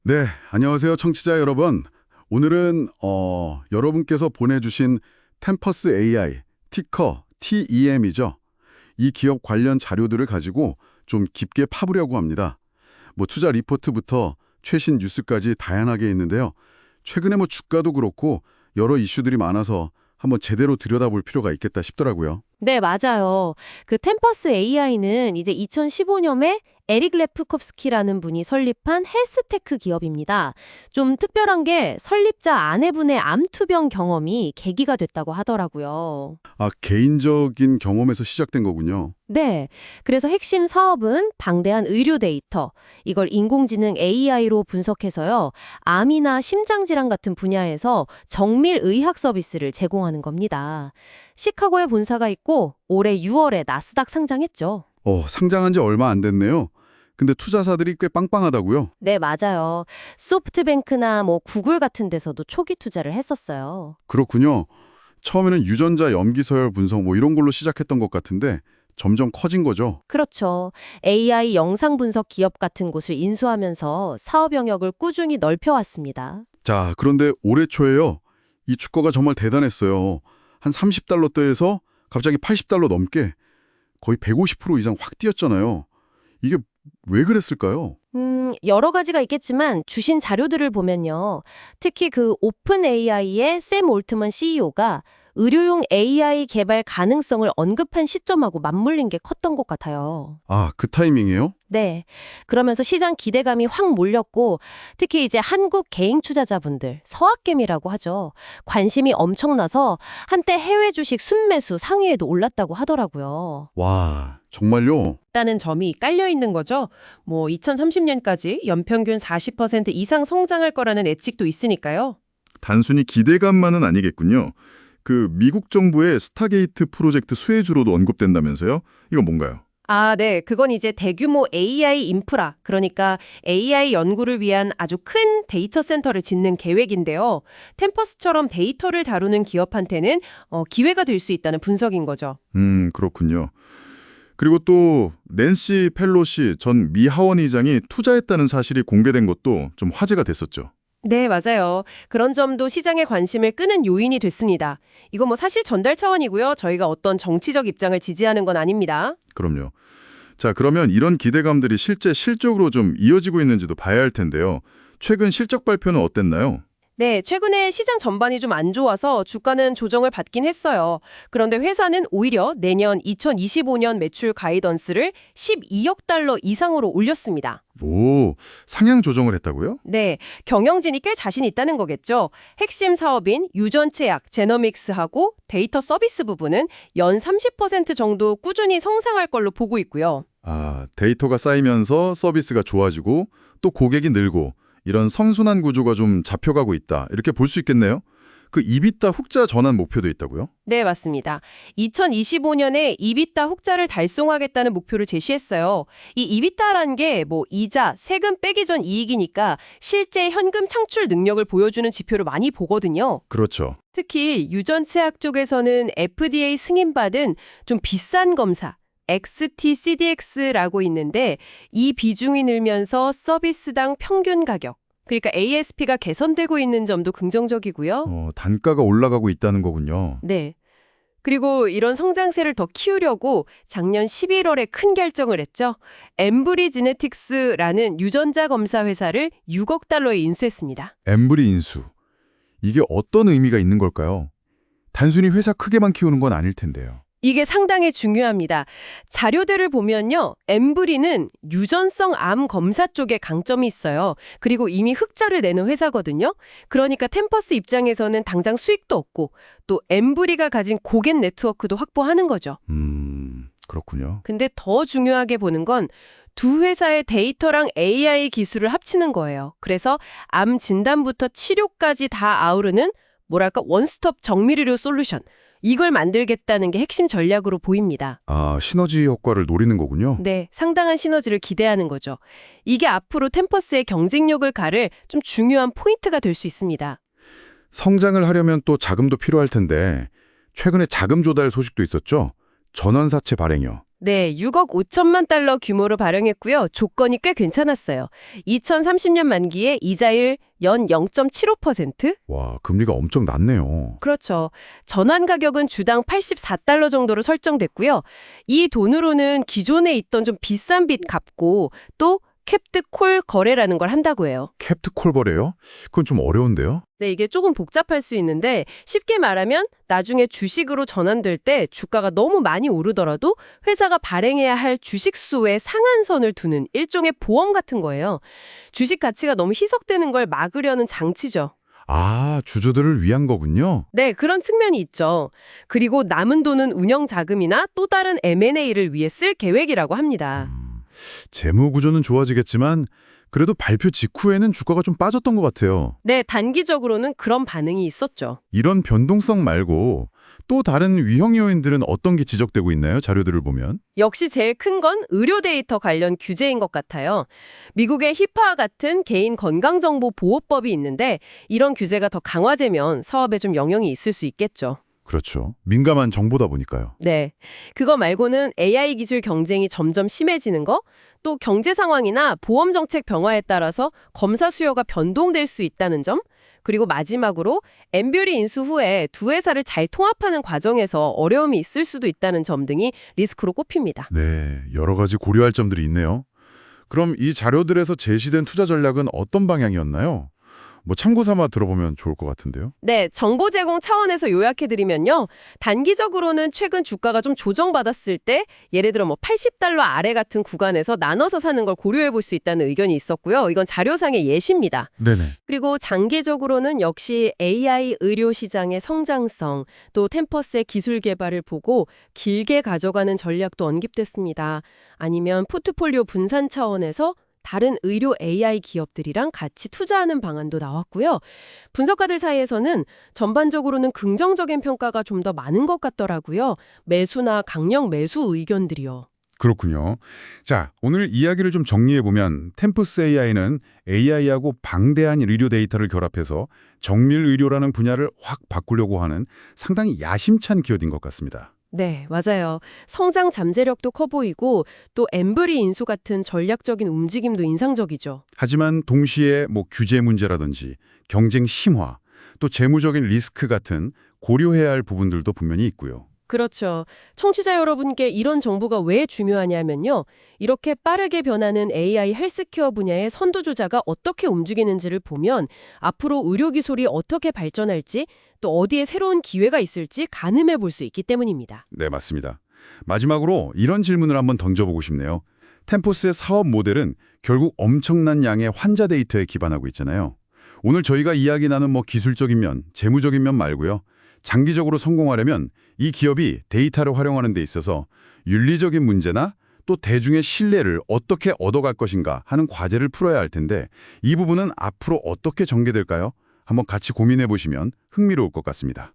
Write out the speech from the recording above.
네, 안녕하세요, 청취자 여러분. 오늘은 여러분께서 보내주신 템퍼스 AI, 티커, TEM이죠. 이 기업 관련 자료들을 가지고 좀 깊게 파보려고 합니다. 뭐 투자 리포트부터 최신 뉴스까지 다양하게 있는데요. 최근에 뭐 주가도 그렇고 여러 이슈들이 많아서 한번 제대로 들여다볼 필요가 있겠다 싶더라고요. 네, 맞아요. 그 템퍼스 AI는 이제 2015년에 에릭 레프콥스키라는 분이 설립한 헬스테크 기업입니다. 좀 특별한 게 설립자 아내분의 암투병 경험이 계기가 됐다고 하더라고요. 아, 개인적인 경험에서 시작된 거군요. 네, 그래서 핵심 사업은 방대한 의료 데이터, 이걸 인공지능 AI로 분석해서요, 암이나 심장질환 같은 분야에서 정밀 의학 서비스를 제공하는 겁니다. 시카고에 본사가 있고 올해 6월에 나스닥 상장했죠. 상장한 지 얼마 안 됐네요. 근데 투자사들이 꽤 빵빵하다고요? 네, 맞아요. 소프트뱅크나 뭐 구글 같은 데서도 초기 투자를 했었어요. 그렇군요. 처음에는 유전자 염기서열 분석 뭐 이런 걸로 시작했던 것 같은데 점점 커진 거죠. 그렇죠. AI 영상 분석 기업 같은 곳을 인수하면서 사업 영역을 꾸준히 넓혀왔습니다. 자, 그런데 올해 초에요. 이 주가가 정말 대단했어요. 한 30달러대에서 갑자기 80달러 넘게 거의 150% 이상 확 뛰었잖아요. 이게 왜 그랬을까요? 여러 가지가 있겠지만 주신 자료들을 보면요. 특히 그 오픈 AI의 샘 올트먼 CEO가 의료용 AI 개발 가능성을 언급한 시점하고 맞물린 게 컸던 것 같아요. 아, 그 타이밍이에요? 네. 그러면서 시장 기대감이 확 몰렸고 특히 이제 한국 개인 투자자분들, 서학개미라고 하죠. 관심이 엄청나서 한때 해외 주식 순매수 상위에도 올랐다고 하더라고요. 와, 정말요? 다는 점이 깔려 있는 거죠. 뭐 2030년까지 연평균 40% 이상 성장할 거라는 예측도 있으니까요. 단순히 기대감만은 아니겠군요. 그 미국 정부의 스타게이트 프로젝트 수혜주로도 언급된다면서요? 이건 뭔가요? 아, 네. 그건 이제 대규모 AI 인프라, 그러니까 AI 연구를 위한 아주 큰 데이터 센터를 짓는 계획인데요. 템퍼스처럼 데이터를 다루는 기업한테는 기회가 될 수 있다는 분석인 거죠. 그렇군요. 그리고 또 낸시 펠로시 전 미 하원의장이 투자했다는 사실이 공개된 것도 좀 화제가 됐었죠. 네, 맞아요. 그런 점도 시장의 관심을 끄는 요인이 됐습니다. 이거 뭐 사실 전달 차원이고요. 저희가 어떤 정치적 입장을 지지하는 건 아닙니다. 그럼요. 자, 그러면 이런 기대감들이 실제 실적으로 좀 이어지고 있는지도 봐야 할 텐데요. 최근 실적 발표는 어땠나요? 네, 최근에 시장 전반이 좀 안 좋아서 주가는 조정을 받긴 했어요. 그런데 회사는 오히려 내년 2025년 매출 가이던스를 12억 달러 이상으로 올렸습니다. 오, 상향 조정을 했다고요? 네, 경영진이 꽤 자신 있다는 거겠죠. 핵심 사업인 유전체약, 제너믹스하고 데이터 서비스 부분은 연 30% 정도 꾸준히 성장할 걸로 보고 있고요. 아, 데이터가 쌓이면서 서비스가 좋아지고 또 고객이 늘고 이런 선순환 구조가 좀 잡혀가고 있다. 이렇게 볼 수 있겠네요. 그 이비타 흑자 전환 목표도 있다고요? 네, 맞습니다. 2025년에 이비타 흑자를 달성하겠다는 목표를 제시했어요. 이 이비타라는 게 뭐 이자, 세금 빼기 전 이익이니까 실제 현금 창출 능력을 보여주는 지표를 많이 보거든요. 그렇죠. 특히 유전체약 쪽에서는 FDA 승인받은 좀 비싼 검사, XT-CDX라고 있는데 이 비중이 늘면서 서비스당 평균 가격, 그러니까 ASP가 개선되고 있는 점도 긍정적이고요. 단가가 올라가고 있다는 거군요. 네. 그리고 이런 성장세를 더 키우려고 작년 11월에 큰 결정을 했죠. 엠브리 지네틱스라는 유전자 검사 회사를 6억 달러에 인수했습니다. 엠브리 인수. 이게 어떤 의미가 있는 걸까요? 단순히 회사 크게만 키우는 건 아닐 텐데요. 이게 상당히 중요합니다. 자료들을 보면요. 엠브리는 유전성 암 검사 쪽에 강점이 있어요. 그리고 이미 흑자를 내는 회사거든요. 그러니까 템퍼스 입장에서는 당장 수익도 없고 또 엠브리가 가진 고객 네트워크도 확보하는 거죠. 그렇군요. 근데 더 중요하게 보는 건 두 회사의 데이터랑 AI 기술을 합치는 거예요. 그래서 암 진단부터 치료까지 다 아우르는 뭐랄까 원스톱 정밀의료 솔루션. 이걸 만들겠다는 게 핵심 전략으로 보입니다. 아, 시너지 효과를 노리는 거군요. 네, 상당한 시너지를 기대하는 거죠. 이게 앞으로 템퍼스의 경쟁력을 가를 좀 중요한 포인트가 될 수 있습니다. 성장을 하려면 또 자금도 필요할 텐데 최근에 자금 조달 소식도 있었죠? 전환사채 발행이요. 네, 6억 5천만 달러 규모로 발행했고요. 조건이 꽤 괜찮았어요. 2030년 만기에 이자율 연 0.75%? 와, 금리가 엄청 낮네요. 그렇죠. 전환 가격은 주당 84달러 정도로 설정됐고요. 이 돈으로는 기존에 있던 좀 비싼 빚 갚고 또 캡트 콜 거래라는 걸 한다고 해요. 캡트 콜버래요? 그건 좀 어려운데요? 네, 이게 조금 복잡할 수 있는데 쉽게 말하면 나중에 주식으로 전환될 때 주가가 너무 많이 오르더라도 회사가 발행해야 할 주식수의 상한선을 두는 일종의 보험 같은 거예요. 주식 가치가 너무 희석되는 걸 막으려는 장치죠. 아, 주주들을 위한 거군요. 네, 그런 측면이 있죠. 그리고 남은 돈은 운영 자금이나 또 다른 M&A를 위해 쓸 계획이라고 합니다. 재무 구조는 좋아지겠지만 그래도 발표 직후에는 주가가 좀 빠졌던 것 같아요. 네, 단기적으로는 그런 반응이 있었죠. 이런 변동성 말고 또 다른 위험 요인들은 어떤 게 지적되고 있나요? 자료들을 보면. 역시 제일 큰 건 의료 데이터 관련 규제인 것 같아요. 미국의 히파 같은 개인 건강정보 보호법이 있는데 이런 규제가 더 강화되면 사업에 좀 영향이 있을 수 있겠죠. 그렇죠. 민감한 정보다 보니까요. 네. 그거 말고는 AI 기술 경쟁이 점점 심해지는 거, 또 경제 상황이나 보험 정책 변화에 따라서 검사 수요가 변동될 수 있다는 점, 그리고 마지막으로 엠뷰리 인수 후에 두 회사를 잘 통합하는 과정에서 어려움이 있을 수도 있다는 점 등이 리스크로 꼽힙니다. 네, 여러 가지 고려할 점들이 있네요. 그럼 이 자료들에서 제시된 투자 전략은 어떤 방향이었나요? 뭐 참고 삼아 들어보면 좋을 것 같은데요. 네, 정보 제공 차원에서 요약해드리면요. 단기적으로는 최근 주가가 좀 조정받았을 때 예를 들어 뭐 80달러 아래 같은 구간에서 나눠서 사는 걸 고려해 볼 수 있다는 의견이 있었고요. 이건 자료상의 예시입니다. 네네. 그리고 장기적으로는 역시 AI 의료 시장의 성장성, 또 템퍼스의 기술 개발을 보고 길게 가져가는 전략도 언급됐습니다. 아니면 포트폴리오 분산 차원에서 다른 의료 AI 기업들이랑 같이 투자하는 방안도 나왔고요. 분석가들 사이에서는 전반적으로는 긍정적인 평가가 좀 더 많은 것 같더라고요. 매수나 강력 매수 의견들이요. 그렇군요. 자, 오늘 이야기를 좀 정리해보면 템퍼스 AI는 AI하고 방대한 의료 데이터를 결합해서 정밀 의료라는 분야를 확 바꾸려고 하는 상당히 야심찬 기업인 것 같습니다. 네, 맞아요. 성장 잠재력도 커 보이고 또 엠브리 인수 같은 전략적인 움직임도 인상적이죠. 하지만 동시에 뭐 규제 문제라든지 경쟁 심화, 또 재무적인 리스크 같은 고려해야 할 부분들도 분명히 있고요. 그렇죠. 청취자 여러분께 이런 정보가 왜 중요하냐면요. 이렇게 빠르게 변하는 AI 헬스케어 분야의 선두주자가 어떻게 움직이는지를 보면 앞으로 의료기술이 어떻게 발전할지 또 어디에 새로운 기회가 있을지 가늠해 볼 수 있기 때문입니다. 네, 맞습니다. 마지막으로 이런 질문을 한번 던져보고 싶네요. 템포스의 사업 모델은 결국 엄청난 양의 환자 데이터에 기반하고 있잖아요. 오늘 저희가 이야기 나눈 뭐 기술적인 면, 재무적인 면 말고요. 장기적으로 성공하려면 이 기업이 데이터를 활용하는 데 있어서 윤리적인 문제나 또 대중의 신뢰를 어떻게 얻어갈 것인가 하는 과제를 풀어야 할 텐데 이 부분은 앞으로 어떻게 전개될까요? 한번 같이 고민해 보시면 흥미로울 것 같습니다.